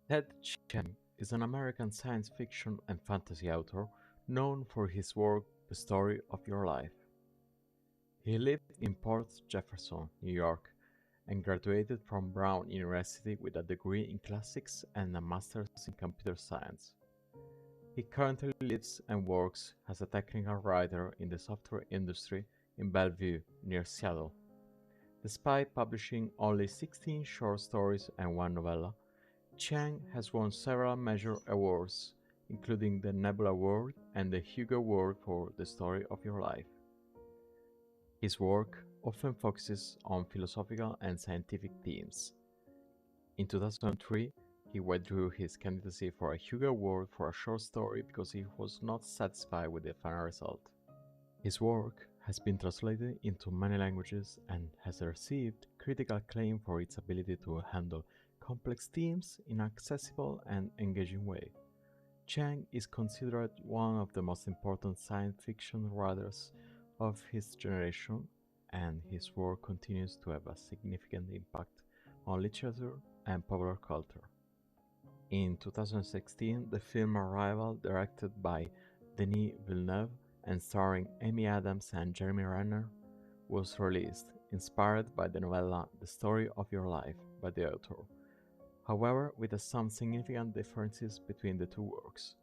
Ted Chiang is an American science fiction and fantasy author known for his work The Story of Your Life. He lived in Port Jefferson, New York, and graduated from Brown University with a degree in classics and a master's in computer science. He currently lives and works as a technical writer in the software industry in Bellevue, near Seattle. Despite publishing only 16 short stories and one novella, Chiang has won several major awards, including the Nebula Award and the Hugo Award for The Story of Your Life. His work often focuses on philosophical and scientific themes. In 2003, he withdrew his candidacy for a Hugo Award for a short story because he was not satisfied with the final result. His work has been translated into many languages and has received critical acclaim for its ability to handle complex themes in an accessible and engaging way. Chiang is considered one of the most important science fiction writers of his generation, and his work continues to have a significant impact on literature and popular culture. In 2016, the film Arrival, directed by Denis Villeneuve and starring Amy Adams and Jeremy Renner, was released, inspired by the novella The Story of Your Life by the author, however with some significant differences between the two works.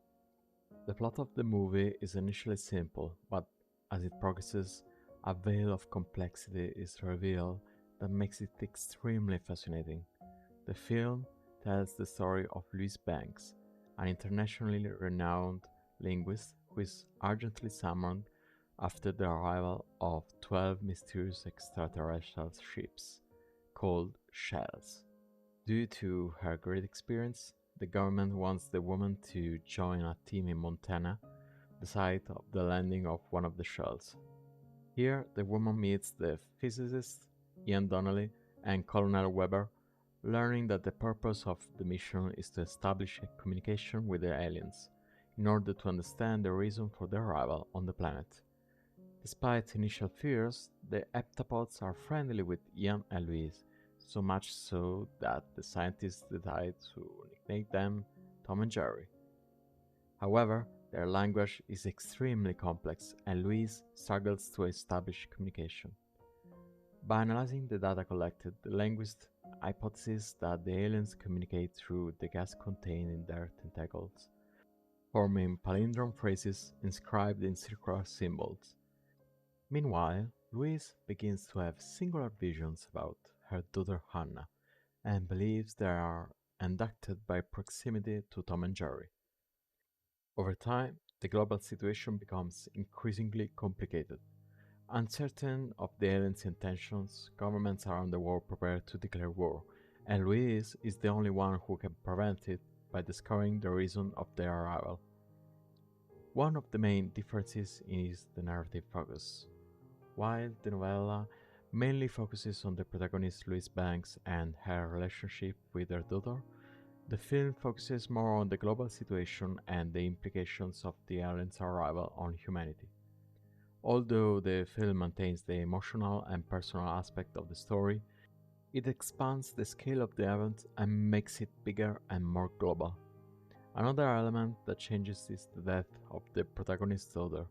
The plot of the movie is initially simple, but as it progresses, a veil of complexity is revealed that makes it extremely fascinating. The film tells the story of Louise Banks, an internationally renowned linguist who is urgently summoned after the arrival of 12 mysterious extraterrestrial ships called shells. Due to her great experience, the government wants the woman to join a team in Montana, the site of the landing of one of the shells. Here, the woman meets the physicist Ian Donnelly and Colonel Weber, learning that the purpose of the mission is to establish a communication with the aliens in order to understand the reason for their arrival on the planet. Despite initial fears, the heptapods are friendly with Ian and Louise, so much so that the scientists decide to nickname them Tom and Jerry. However, their language is extremely complex and Louise struggles to establish communication. By analyzing the data collected, the linguist hypothesizes that the aliens communicate through the gas contained in their tentacles, forming palindrome phrases inscribed in circular symbols. Meanwhile, Louise begins to have singular visions about her daughter Hannah and believes they are abducted by proximity to Tom and Jerry. Over time, the global situation becomes increasingly complicated. Uncertain of the aliens' intentions, governments around the world prepare to declare war, and Louise is the only one who can prevent it by discovering the reason of their arrival. One of the main differences is the narrative focus. While the novella mainly focuses on the protagonist Louise Banks and her relationship with her daughter, the film focuses more on the global situation and the implications of the aliens' arrival on humanity. Although the film maintains the emotional and personal aspect of the story, it expands the scale of the event and makes it bigger and more global. Another element that changes is the death of the protagonist's daughter.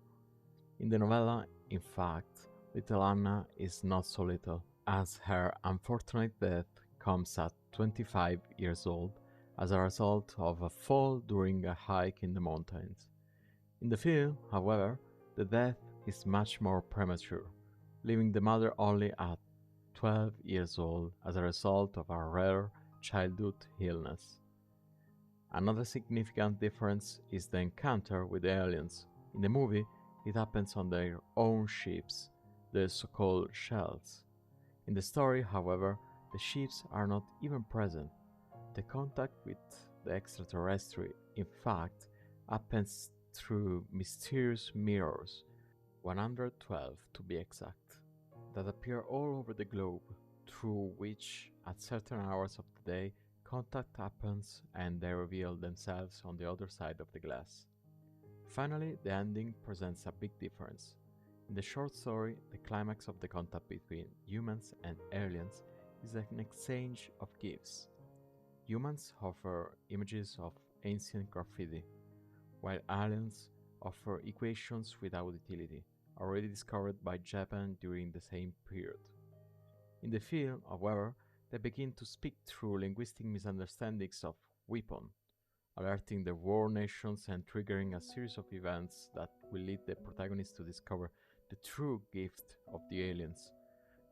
In the novella, in fact, little Anna is not so little, as her unfortunate death comes at 25 years old as a result of a fall during a hike in the mountains. In the film, however, the death is much more premature, leaving the mother only at 12 years old as a result of a rare childhood illness. Another significant difference is the encounter with the aliens. In the movie, it happens on their own ships, the so-called shells. In the story, however, the ships are not even present. The contact with the extraterrestrial, in fact, happens through mysterious mirrors, 112 to be exact, that appear all over the globe, through which, at certain hours of the day, contact happens and they reveal themselves on the other side of the glass. Finally, the ending presents a big difference. In the short story, the climax of the contact between humans and aliens is an exchange of gifts. Humans offer images of ancient graffiti, while aliens offer equations without utility, already discovered by Japan during the same period. In the film, however, they begin to speak through linguistic misunderstandings of weapon, alerting the war nations and triggering a series of events that will lead the protagonist to discover the true gift of the aliens,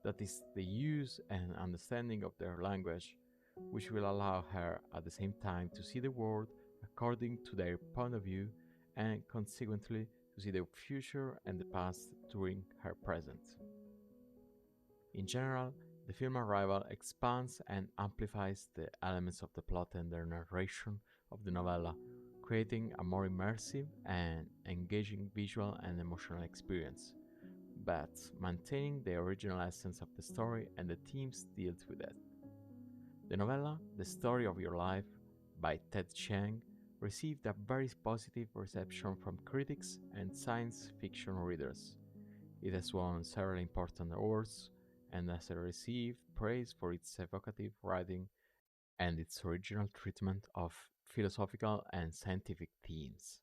that is, the use and understanding of their language, which will allow her at the same time to see the world according to their point of view and consequently to see the future and the past during her present. In general, the film Arrival expands and amplifies the elements of the plot and the narration of the novella, creating a more immersive and engaging visual and emotional experience, but maintaining the original essence of the story and the themes dealt with it. The novella, The Story of Your Life, by Ted Chiang, received a very positive reception from critics and science fiction readers. It has won several important awards and has received praise for its evocative writing and its original treatment of philosophical and scientific themes.